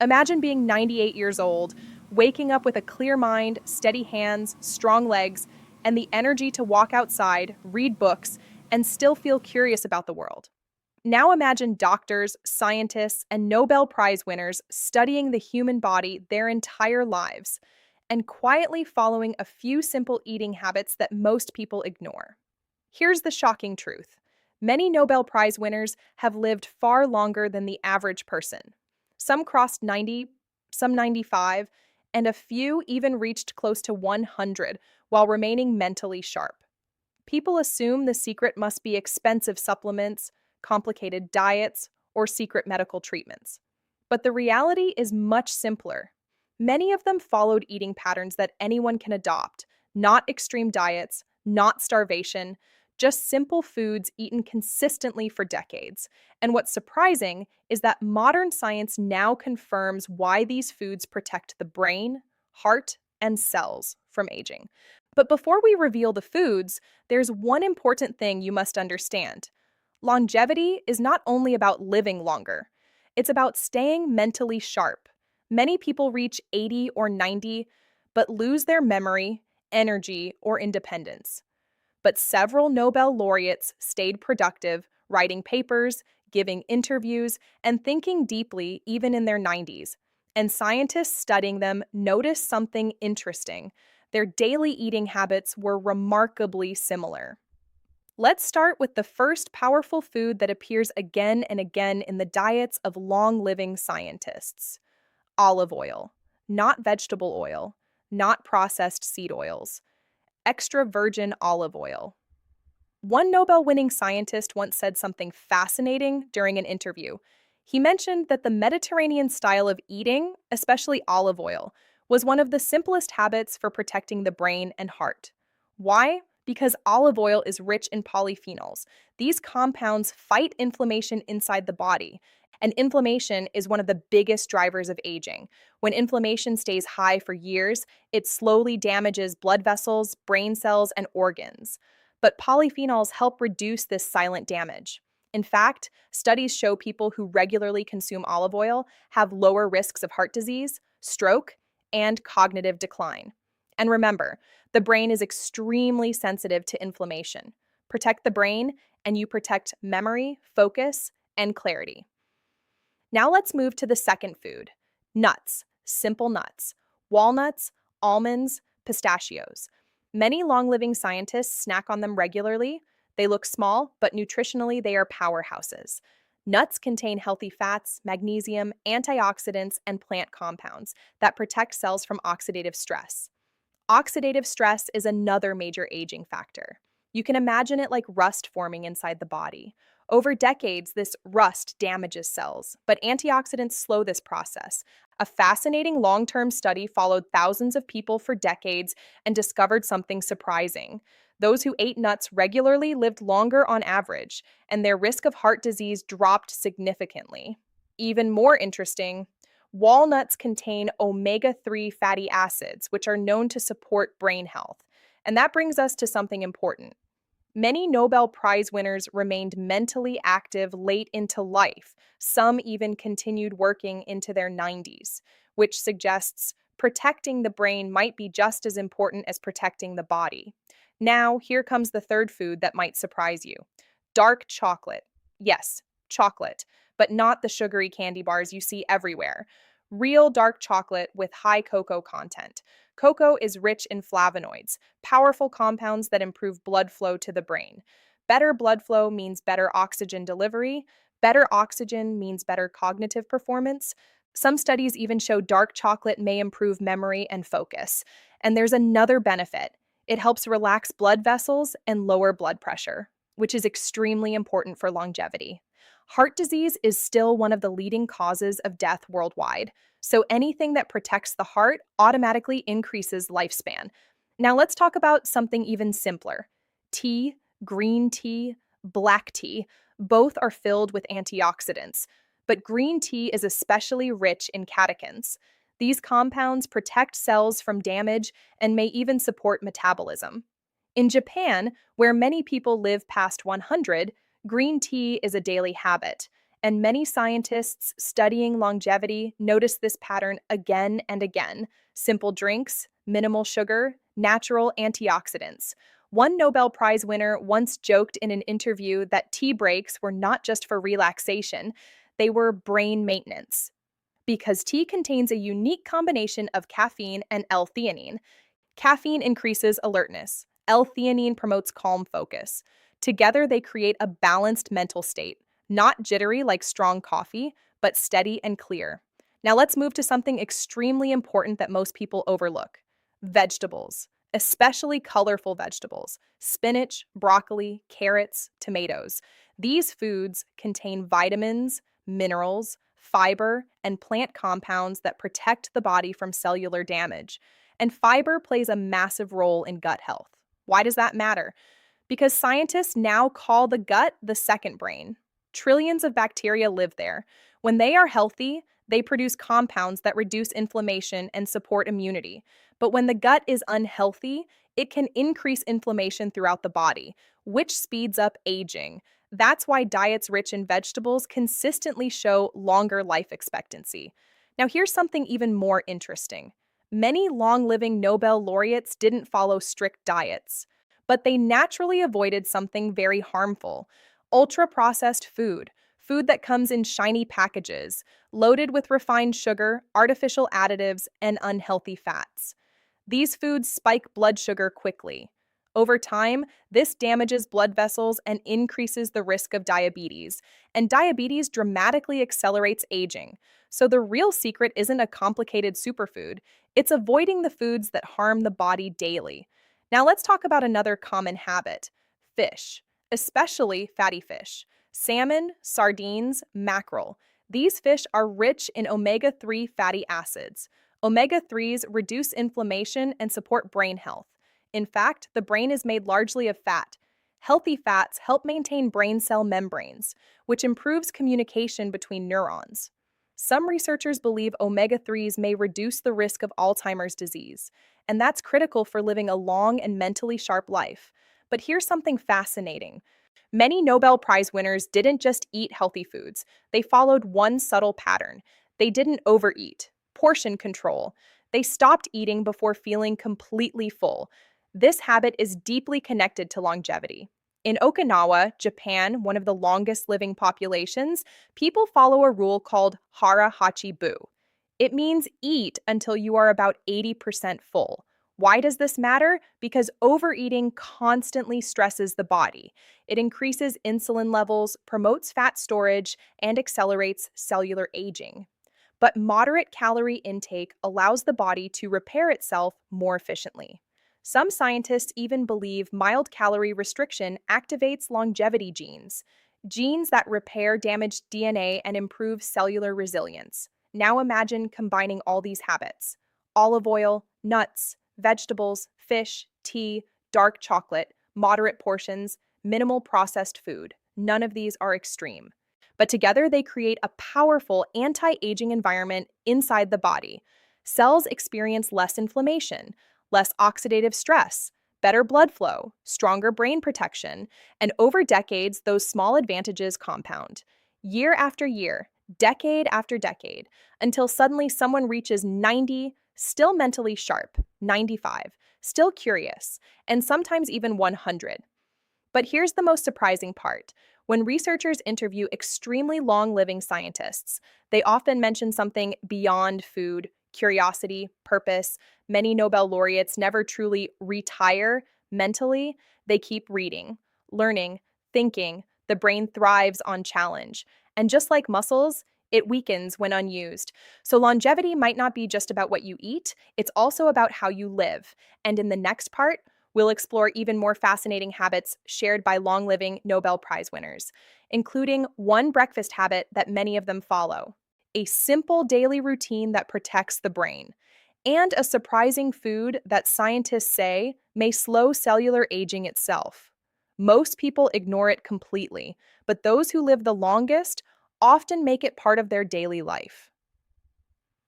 Imagine being 98 years old, waking up with a clear mind, steady hands, strong legs, and the energy to walk outside, read books, and still feel curious about the world. Now imagine doctors, scientists, and Nobel Prize winners studying the human body their entire lives and quietly following a few simple eating habits that most people ignore. Here's the shocking truth. Many Nobel Prize winners have lived far longer than the average person. Some crossed 90, some 95, and a few even reached close to 100 while remaining mentally sharp. People assume the secret must be expensive supplements, complicated diets, or secret medical treatments. But the reality is much simpler. Many of them followed eating patterns that anyone can adopt, not extreme diets, not starvation, just simple foods eaten consistently for decades. And what's surprising is that modern science now confirms why these foods protect the brain, heart, and cells from aging. But before we reveal the foods, there's one important thing you must understand. Longevity is not only about living longer, it's about staying mentally sharp. Many people reach 80 or 90, but lose their memory, energy, or independence. But several Nobel laureates stayed productive, writing papers, giving interviews, and thinking deeply even in their 90s. And scientists studying them noticed something interesting. Their daily eating habits were remarkably similar. Let's start with the first powerful food that appears again and again in the diets of long living scientists: olive oil. Not vegetable oil, not processed seed oils, extra virgin olive oil. One Nobel winning scientist once said something fascinating during an interview. He mentioned that the Mediterranean style of eating, especially olive oil, was one of the simplest habits for protecting the brain and heart. Why? Because olive oil is rich in polyphenols. These compounds fight inflammation inside the body, and inflammation is one of the biggest drivers of aging. When inflammation stays high for years, it slowly damages blood vessels, brain cells, and organs. But polyphenols help reduce this silent damage. In fact, studies show people who regularly consume olive oil have lower risks of heart disease, stroke, and cognitive decline. And remember, the brain is extremely sensitive to inflammation. Protect the brain, and you protect memory, focus, and clarity. Now let's move to the second food: nuts, simple nuts, walnuts, almonds, pistachios. Many long living scientists snack on them regularly. They look small, but nutritionally they are powerhouses. Nuts contain healthy fats, magnesium, antioxidants, and plant compounds that protect cells from oxidative stress. Oxidative stress is another major aging factor. You can imagine it like rust forming inside the body. Over decades, this rust damages cells, but antioxidants slow this process. A fascinating long term study followed thousands of people for decades and discovered something surprising. Those who ate nuts regularly lived longer on average, and their risk of heart disease dropped significantly. Even more interesting, walnuts contain omega-3 fatty acids, which are known to support brain health. And that brings us to something important. Many Nobel Prize winners remained mentally active late into life. Some even continued working into their 90s, which suggests protecting the brain might be just as important as protecting the body. Now, here comes the third food that might surprise you: dark chocolate. Yes, chocolate, but not the sugary candy bars you see everywhere. Real dark chocolate with high cocoa content. Cocoa is rich in flavonoids, powerful compounds that improve blood flow to the brain. Better blood flow means better oxygen delivery. Better oxygen means better cognitive performance. Some studies even show dark chocolate may improve memory and focus. And there's another benefit: it helps relax blood vessels and lower blood pressure, which is extremely important for longevity. Heart disease is still one of the leading causes of death worldwide, so anything that protects the heart automatically increases lifespan. Now let's talk about something even simpler: tea, green tea, black tea. Both are filled with antioxidants, but green tea is especially rich in catechins. These compounds protect cells from damage and may even support metabolism. In Japan, where many people live past 100, green tea is a daily habit, And many scientists studying longevity notice this pattern again and again. Simple drinks, minimal sugar, natural antioxidants. One Nobel Prize winner once joked in an interview that tea breaks were not just for relaxation, they were brain maintenance. Because tea contains a unique combination of caffeine and L-theanine. Caffeine increases alertness. L-theanine promotes calm focus. Together, they create a balanced mental state, not jittery like strong coffee, but steady and clear. Now let's move to something extremely important that most people overlook: vegetables, especially colorful vegetables, spinach, broccoli, carrots, tomatoes. These foods contain vitamins, minerals, fiber, and plant compounds that protect the body from cellular damage. And fiber plays a massive role in gut health. Why does that matter? Because scientists now call the gut the second brain. Trillions of bacteria live there. When they are healthy, they produce compounds that reduce inflammation and support immunity. But when the gut is unhealthy, it can increase inflammation throughout the body, which speeds up aging. That's why diets rich in vegetables consistently show longer life expectancy. Now, here's something even more interesting. Many long living Nobel laureates didn't follow strict diets, but they naturally avoided something very harmful: ultra processed food, food that comes in shiny packages, loaded with refined sugar, artificial additives, and unhealthy fats. These foods spike blood sugar quickly. Over time, this damages blood vessels and increases the risk of diabetes. And diabetes dramatically accelerates aging. So the real secret isn't a complicated superfood, it's avoiding the foods that harm the body daily. Now let's talk about another common habit: fish, especially fatty fish. Salmon, sardines, mackerel. These fish are rich in omega-3 fatty acids. Omega-3s reduce inflammation and support brain health. In fact, the brain is made largely of fat. Healthy fats help maintain brain cell membranes, which improves communication between neurons. Some researchers believe omega-3s may reduce the risk of Alzheimer's disease, and that's critical for living a long and mentally sharp life. But here's something fascinating. Many Nobel Prize winners didn't just eat healthy foods, they followed one subtle pattern. They didn't overeat, portion control. They stopped eating before feeling completely full. This habit is deeply connected to longevity. In Okinawa, Japan, one of the longest living populations, people follow a rule called hara hachi bu. It means eat until you are about 80% full. Why does this matter? Because overeating constantly stresses the body. It increases insulin levels, promotes fat storage, and accelerates cellular aging. But moderate calorie intake allows the body to repair itself more efficiently. Some scientists even believe mild calorie restriction activates longevity genes, genes that repair damaged DNA and improve cellular resilience. Now imagine combining all these habits: olive oil, nuts, vegetables, fish, tea, dark chocolate, moderate portions, minimal processed food. None of these are extreme. But together they create a powerful anti aging environment inside the body. Cells experience less inflammation, less oxidative stress, better blood flow, stronger brain protection, and over decades, those small advantages compound. Year after year, decade after decade, until suddenly someone reaches 90, still mentally sharp, 95, still curious, and sometimes even 100. But here's the most surprising part. When researchers interview extremely long living scientists, they often mention something beyond food: curiosity, purpose. Many Nobel laureates never truly retire mentally. They keep reading, learning, thinking. The brain thrives on challenge. And just like muscles, it weakens when unused. So longevity might not be just about what you eat, it's also about how you live. And in the next part, we'll explore even more fascinating habits shared by long living Nobel Prize winners, including one breakfast habit that many of them follow: a simple daily routine that protects the brain, and a surprising food that scientists say may slow cellular aging itself. Most people ignore it completely, but those who live the longest often make it part of their daily life.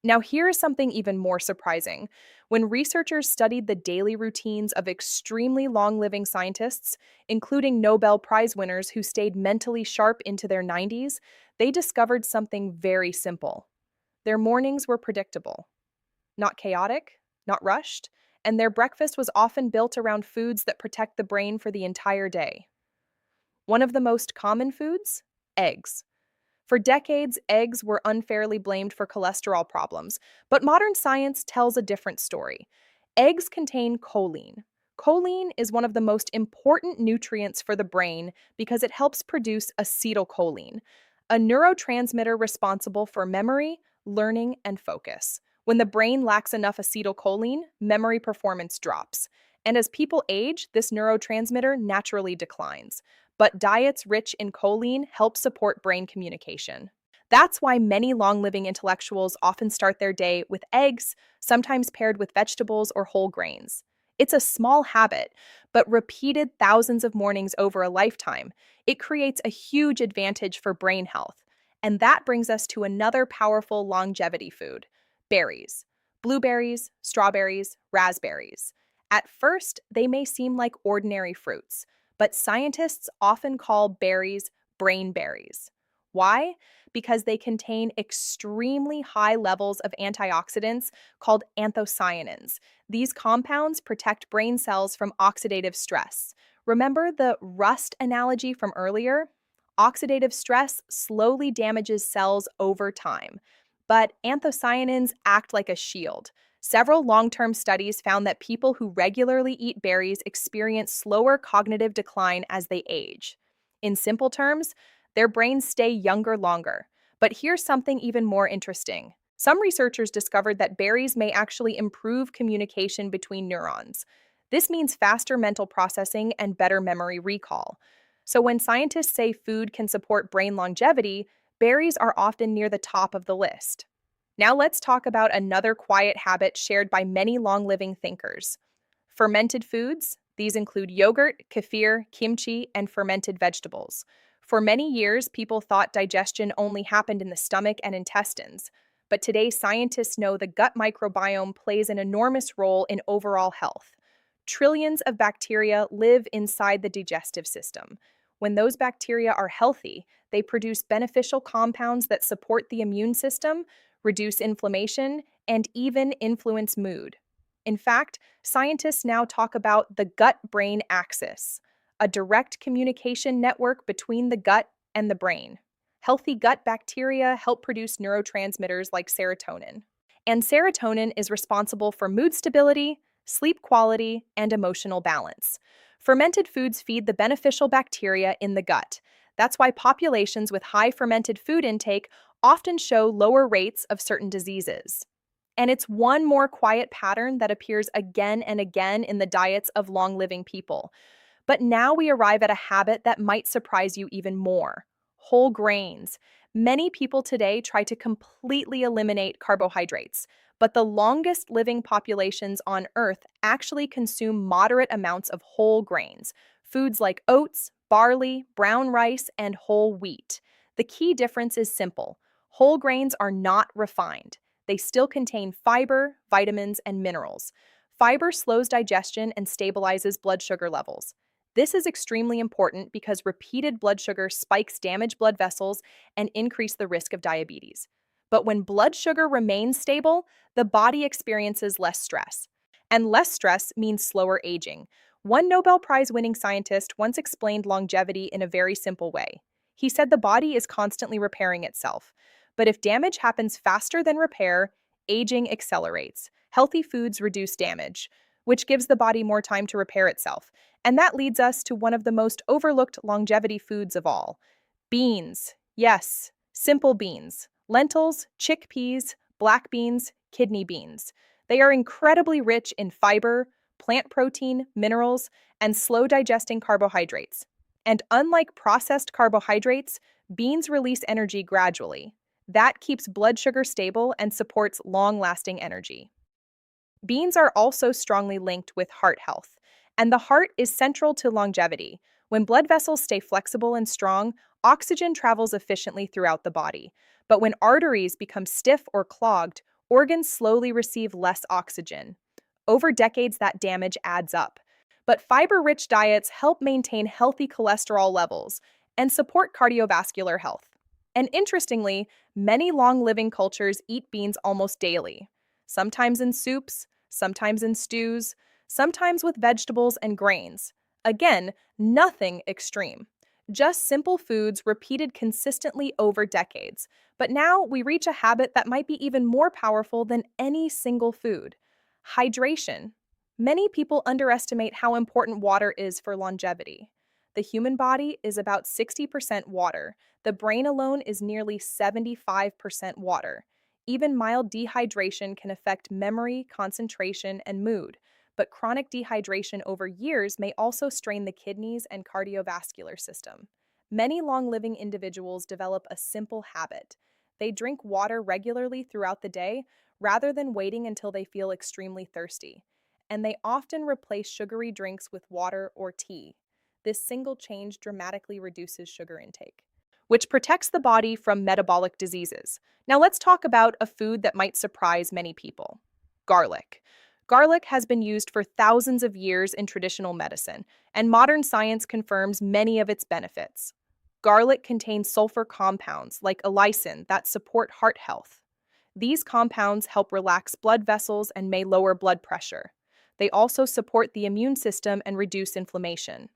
Now, here is something even more surprising. When researchers studied the daily routines of extremely long living scientists, including Nobel Prize winners who stayed mentally sharp into their 90s, they discovered something very simple. Their mornings were predictable, not chaotic, not rushed, and their breakfast was often built around foods that protect the brain for the entire day. One of the most common foods? Eggs. For decades, eggs were unfairly blamed for cholesterol problems, but modern science tells a different story. Eggs contain choline. Choline is one of the most important nutrients for the brain because it helps produce acetylcholine, a neurotransmitter responsible for memory, learning, and focus. When the brain lacks enough acetylcholine, memory performance drops. And as people age, this neurotransmitter naturally declines, but diets rich in choline help support brain communication. That's why many long living intellectuals often start their day with eggs, sometimes paired with vegetables or whole grains. It's a small habit, but repeated thousands of mornings over a lifetime, it creates a huge advantage for brain health. And that brings us to another powerful longevity food: berries. Blueberries, strawberries, raspberries. At first, they may seem like ordinary fruits, but scientists often call berries brain berries. Why? Because they contain extremely high levels of antioxidants called anthocyanins. These compounds protect brain cells from oxidative stress. Remember the rust analogy from earlier? Oxidative stress slowly damages cells over time, but anthocyanins act like a shield. Several long term studies found that people who regularly eat berries experience slower cognitive decline as they age. In simple terms, their brains stay younger longer. But here's something even more interesting. Some researchers discovered that berries may actually improve communication between neurons. This means faster mental processing and better memory recall. So when scientists say food can support brain longevity, berries are often near the top of the list. Now let's talk about another quiet habit shared by many long living thinkers: fermented foods. These include yogurt, kefir, kimchi, and fermented vegetables. For many years, people thought digestion only happened in the stomach and intestines. But today, scientists know the gut microbiome plays an enormous role in overall health. Trillions of bacteria live inside the digestive system. When those bacteria are healthy, they produce beneficial compounds that support the immune system, reduce inflammation, and even influence mood. In fact, scientists now talk about the gut brain axis, a direct communication network between the gut and the brain. Healthy gut bacteria help produce neurotransmitters like serotonin. And serotonin is responsible for mood stability, sleep quality, and emotional balance. Fermented foods feed the beneficial bacteria in the gut. That's why populations with high fermented food intake often show lower rates of certain diseases. And it's one more quiet pattern that appears again and again in the diets of long living people. But now we arrive at a habit that might surprise you even more: whole grains. Many people today try to completely eliminate carbohydrates, but the longest living populations on Earth actually consume moderate amounts of whole grains, foods like oats, barley, brown rice, and whole wheat. The key difference is simple: whole grains are not refined. They still contain fiber, vitamins, and minerals. Fiber slows digestion and stabilizes blood sugar levels. This is extremely important because repeated blood sugar spikes damage blood vessels and increase the risk of diabetes. But when blood sugar remains stable, the body experiences less stress. And less stress means slower aging. One Nobel Prize winning scientist once explained longevity in a very simple way. He said the body is constantly repairing itself. But if damage happens faster than repair, aging accelerates. Healthy foods reduce damage, which gives the body more time to repair itself. And that leads us to one of the most overlooked longevity foods of all: beans. Yes, simple beans. Lentils, chickpeas, black beans, kidney beans. They are incredibly rich in fiber, plant protein, minerals, and slow digesting carbohydrates. And unlike processed carbohydrates, beans release energy gradually. That keeps blood sugar stable and supports long lasting energy. Beans are also strongly linked with heart health, and the heart is central to longevity. When blood vessels stay flexible and strong, oxygen travels efficiently throughout the body. But when arteries become stiff or clogged, Organs slowly receive less oxygen. Over decades, that damage adds up. But fiber rich diets help maintain healthy cholesterol levels and support cardiovascular health. And interestingly, many long living cultures eat beans almost daily, sometimes in soups, sometimes in stews, sometimes with vegetables and grains. Again, nothing extreme. Just simple foods repeated consistently over decades. But now we reach a habit that might be even more powerful than any single food: hydration. Many people underestimate how important water is for longevity. The human body is about 60% water. The brain alone is nearly 75% water. Even mild dehydration can affect memory, concentration, and mood. But chronic dehydration over years may also strain the kidneys and cardiovascular system. Many long living individuals develop a simple habit. They drink water regularly throughout the day rather than waiting until they feel extremely thirsty. And they often replace sugary drinks with water or tea. This single change dramatically reduces sugar intake, which protects the body from metabolic diseases. Now, let's talk about a food that might surprise many people: garlic. Garlic has been used for thousands of years in traditional medicine, and modern science confirms many of its benefits. Garlic contains sulfur compounds like allicin that support heart health. These compounds help relax blood vessels and may lower blood pressure. They also support the immune system and reduce inflammation.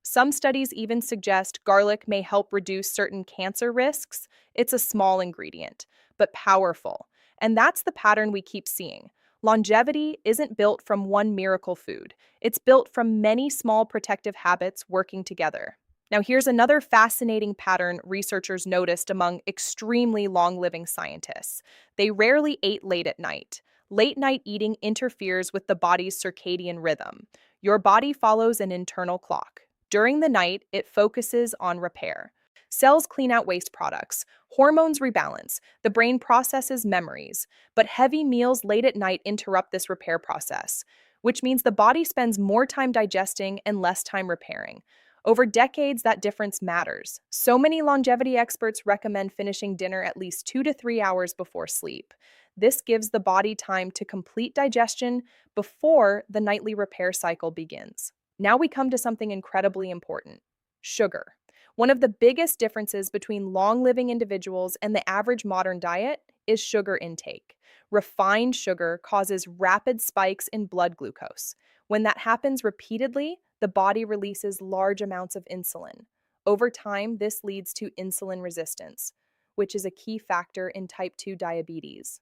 Some studies even suggest garlic may help reduce certain cancer risks. It's a small ingredient, but powerful. And that's the pattern we keep seeing. Longevity isn't built from one miracle food, it's built from many small protective habits working together. Now, here's another fascinating pattern researchers noticed among extremely long living scientists. They rarely ate late at night. Late night eating interferes with the body's circadian rhythm. Your body follows an internal clock. During the night, it focuses on repair. Cells clean out waste products, hormones rebalance, the brain processes memories, but heavy meals late at night interrupt this repair process, which means the body spends more time digesting and less time repairing. Over decades, that difference matters. So many longevity experts recommend finishing dinner at least 2 to 3 hours before sleep. This gives the body time to complete digestion before the nightly repair cycle begins. Now we come to something incredibly important: sugar. One of the biggest differences between long living individuals and the average modern diet is sugar intake. Refined sugar causes rapid spikes in blood glucose. When that happens repeatedly, the body releases large amounts of insulin. Over time, this leads to insulin resistance, which is a key factor in type 2 diabetes.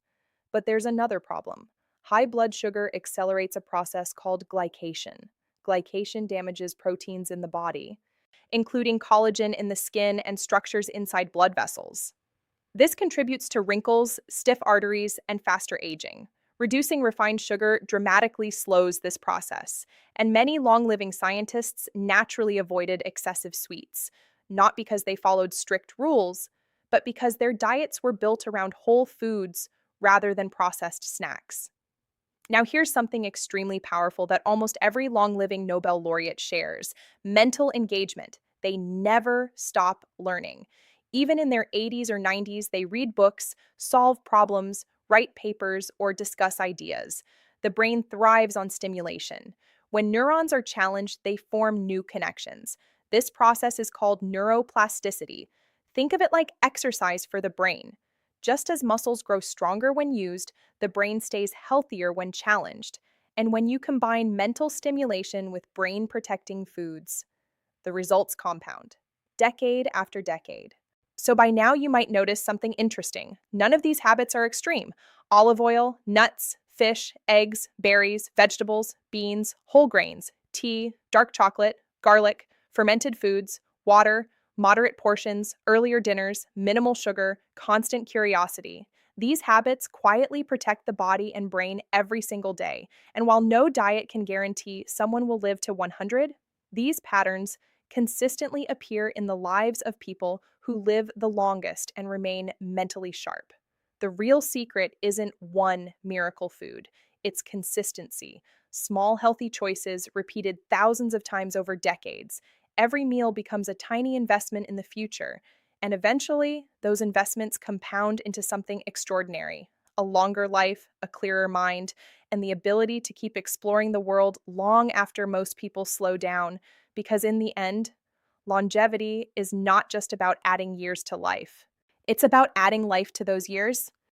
But there's another problem. High blood sugar accelerates a process called glycation. Glycation damages proteins in the body, including collagen in the skin and structures inside blood vessels. This contributes to wrinkles, stiff arteries, and faster aging. Reducing refined sugar dramatically slows this process, and many long living scientists naturally avoided excessive sweets, not because they followed strict rules, but because their diets were built around whole foods rather than processed snacks. Now, here's something extremely powerful that almost every long living Nobel laureate shares: mental engagement. They never stop learning. Even in their 80s or 90s, they read books, solve problems, write papers, or discuss ideas. The brain thrives on stimulation. When neurons are challenged, they form new connections. This process is called neuroplasticity. Think of it like exercise for the brain. Just as muscles grow stronger when used, the brain stays healthier when challenged. And when you combine mental stimulation with brain protecting foods, the results compound, decade after decade. So by now, you might notice something interesting. None of these habits are extreme. Olive oil, nuts, fish, eggs, berries, vegetables, beans, whole grains, tea, dark chocolate, garlic, fermented foods, water, moderate portions, earlier dinners, minimal sugar, constant curiosity. These habits quietly protect the body and brain every single day. And while no diet can guarantee someone will live to 100, these patterns consistently appear in the lives of people who live the longest and remain mentally sharp. The real secret isn't one miracle food, it's consistency. Small, healthy choices repeated thousands of times over decades. Every meal becomes a tiny investment in the future, and eventually, those investments compound into something extraordinary: a longer life, a clearer mind, and the ability to keep exploring the world long after most people slow down, because in the end, longevity is not just about adding years to life. It's about adding life to those years